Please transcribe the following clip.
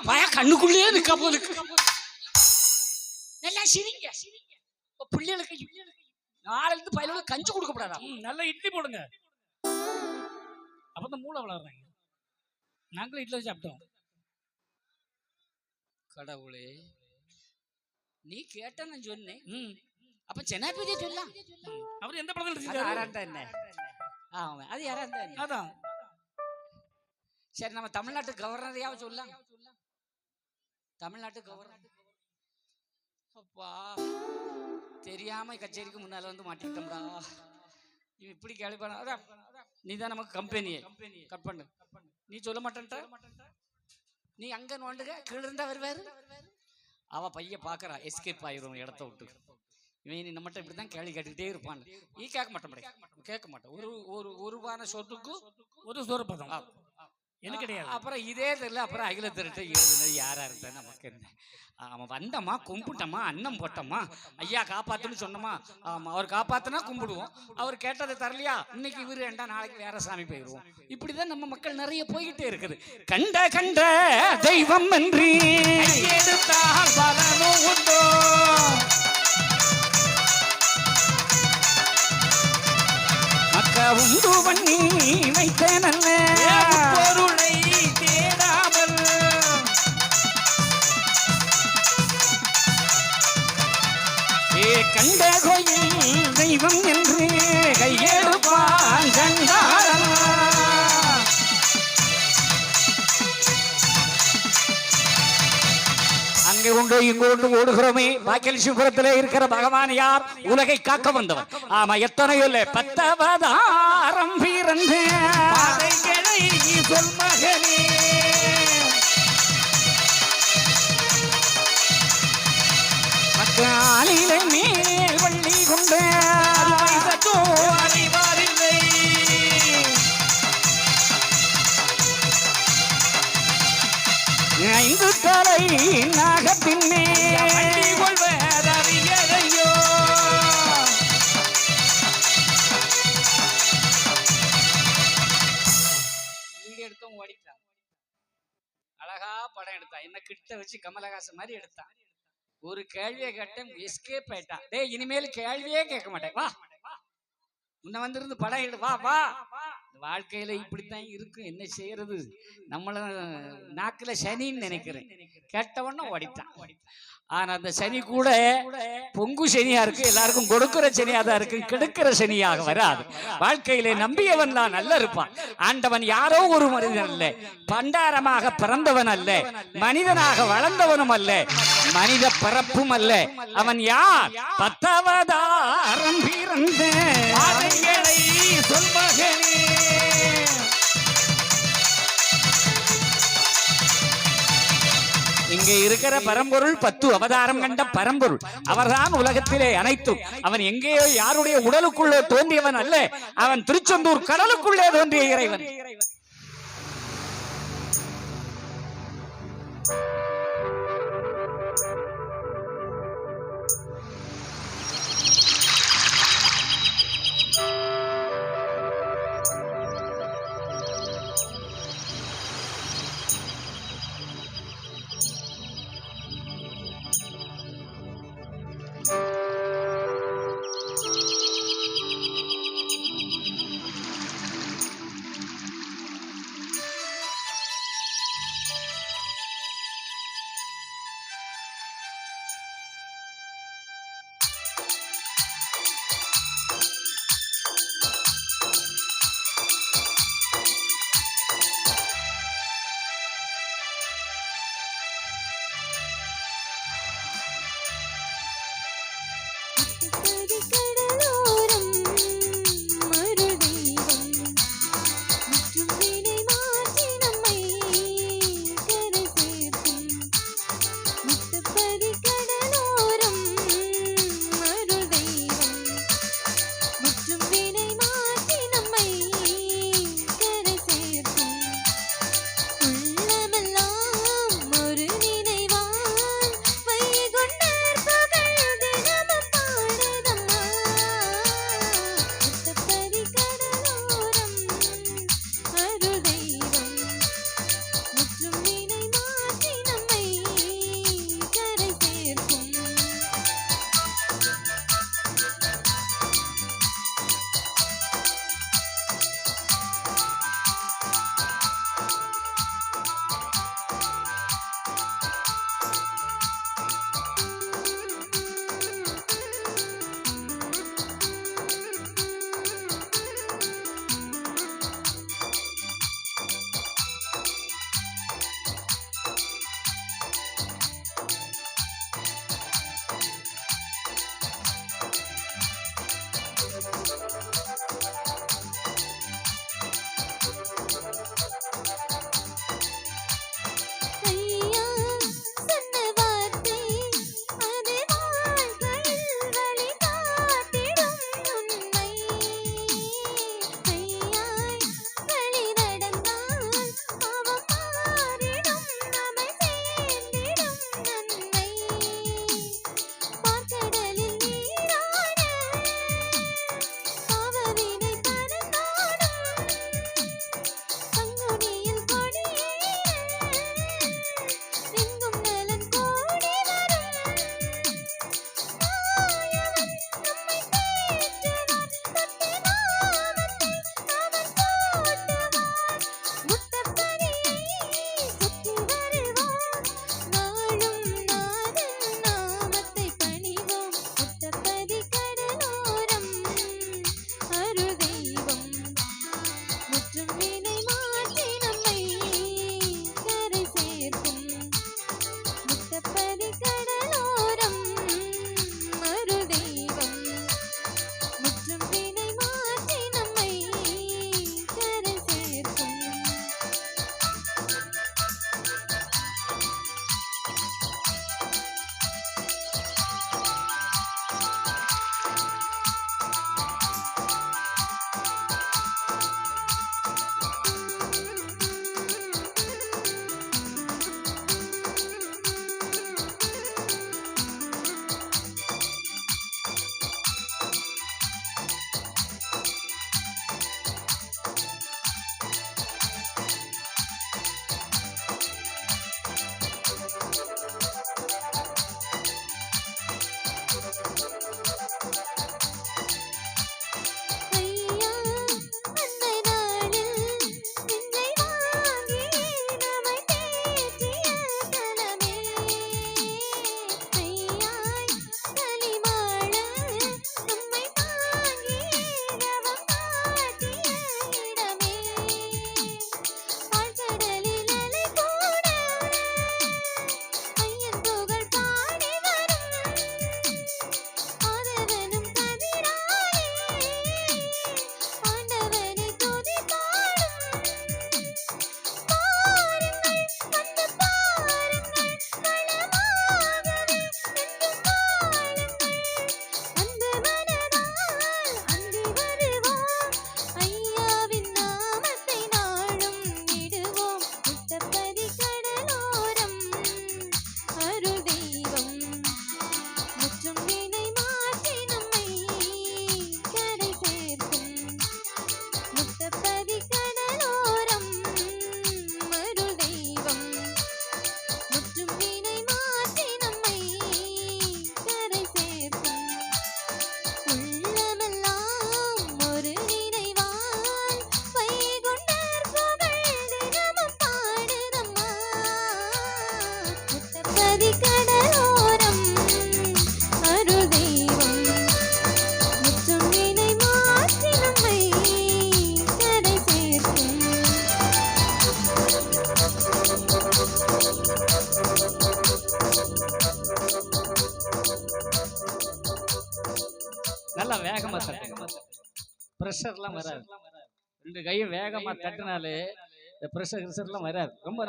பய கண்ணுக்குள்ளேயே நிக்க போலுக்கு. நல்லா சிரிங்க. பிள்ளைகளுக்கு நாளைல இருந்து பயிலுக்கு கஞ்சி கொடுக்கப்படாதா? நல்ல இட்லி போடுங்க. அப்பதான் மூளை வளர்றாங்க. நாங்களும் இட்லி சாப்பிட்டோம். கடவுளே, நீ கேட்ட நான் சொன்னேன். அப்ப ஜனாதிபதியை சொல்லலாம். அவர் எந்த படத்துல யாரா என்ன? அது யாரா இருந்தா? அதான். சரி, நம்ம தமிழ்நாட்டு கவர்னரையாவது சொல்லலாம். தமிழ்நாட்டு கவர்னர் அப்பா தெரியாம கச்சேரிக்கு முன்னால வந்து மாட்டிக்கிட்டோம்டா. இப்படி கேள்விப்பட. அதான் நீ தான் நமக்கு கம்பெனியே. கட் பண்ணு. நீ சொல்ல மாட்டேன்ட்ட. நீ அங்க நோண்டுக, கீழே இருந்தா வருவாரு. அவ பைய பாக்குறா, எஸ்கேப் ஆயிரும் இடத்த விட்டு. இவன் நம்மகிட்ட இப்படிதான் கேள்வி கேட்டுக்கிட்டே இருப்பான். நீ கேட்க மாட்டேன், கேட்க மாட்டேன். ஒரு ரூபான சொத்துக்கு ஒரு சோறு பதம் என்ன கிடையாது. அப்புறம் இதே தெரியல. அப்புறம் அகில திருட்டு எழுதுனது யாரா இருந்தா நமக்கு என்ன? அவன் வந்தமா, கும்பிட்டமா, அன்னம் போட்டோமா, ஐயா காப்பாத்துன்னு சொன்னோமா. ஆமா, அவர் காப்பாத்துனா கும்பிடுவோம். அவர் கேட்டதை தரலையா, இன்னைக்கு இவரு வேண்டாம், நாளைக்கு வேற சாமி போயிடுவோம். இப்படிதான் நம்ம மக்கள் நிறைய போய்கிட்டே இருக்குது. கண்ட கண்ட தெய்வம் என்று எடுத்தால் பலனும் உண்டோ. மக்க உண்டு பண்ணி வைத்த நல்ல பொருளை தேடாமல் கண்ட கோயில் தெய்வம் என்று கையெடுப்பான் கண்டாளன். அங்கே உண்டு இங்கோண்டு ஓடுகிறோமே. வாக்கில் சிவபுரத்திலே இருக்கிற பகவான் யார்? உலகை காக்க வந்தவன். ஆமா, எத்தனையோ இல்லை, 10 பிறந்து சொல் மகனே. மக்காலிலே மேல் வள்ளி கொண்டு அறிவாரில்லை. ஐந்து தலை நாகத்தின்னே கொள்வதறியதையோ. வீடியோ எடுத்தவங்க ஓடிட்டான். அழகா படம் எடுத்தான். என்ன கிட்ட வச்சு கமலஹாசன் மாதிரி எடுத்தான். ஒரு கேள்வியை கேட்டேன், எஸ்கேப் ஆயிட்டான். டேய், இனிமேல் கேள்வியே கேட்க மாட்டேன், வா முன்ன வந்திருந்து படம் எடு, வா வா. வாழ்க்கையில இப்படித்தான் இருக்கு, என்ன செய்யறது? நம்மள நாக்குல சனின்னு நினைக்கிறேன். கேட்டவொன்னும் ஓடிட்டான். ஆனா அந்த சனி கூட பொங்கு சனியா இருக்கு, எல்லாருக்கும் கொடுக்கிற சனியா தான் இருக்கு, கெடுக்கிற சனியாக வராது. வாழ்க்கையிலே நம்பியவன் தான் நல்ல இருப்பான். ஆண்டவன் யாரோ ஒரு மனிதன் அல்ல, பண்டாரமாக பிறந்தவன் அல்ல, மனிதனாக வளர்ந்தவனும் அல்ல, மனித பிறப்பும் அல்ல. அவன் யார்? 10 பிறந்த சொல் மகனே. இங்கே இருக்கிற பரம்பொருள் 10 அவதாரம் கண்ட பரம்பொருள். அவர்தான் உலகத்திலே அனைத்தும். அவன் எங்கேயோ யாருடைய உடலுக்குள்ளே தோன்றியவன் அல்ல, அவன் திருச்செந்தூர் கடலுக்குள்ளே தோன்றிய இறைவன். நல்லா வேகமா தட்டுங்க. பிரஷர்லாம் வராது. 2 கையும் வேகமா தட்டினாலே இந்த பிரஷர்லாம் வராது. ரொம்ப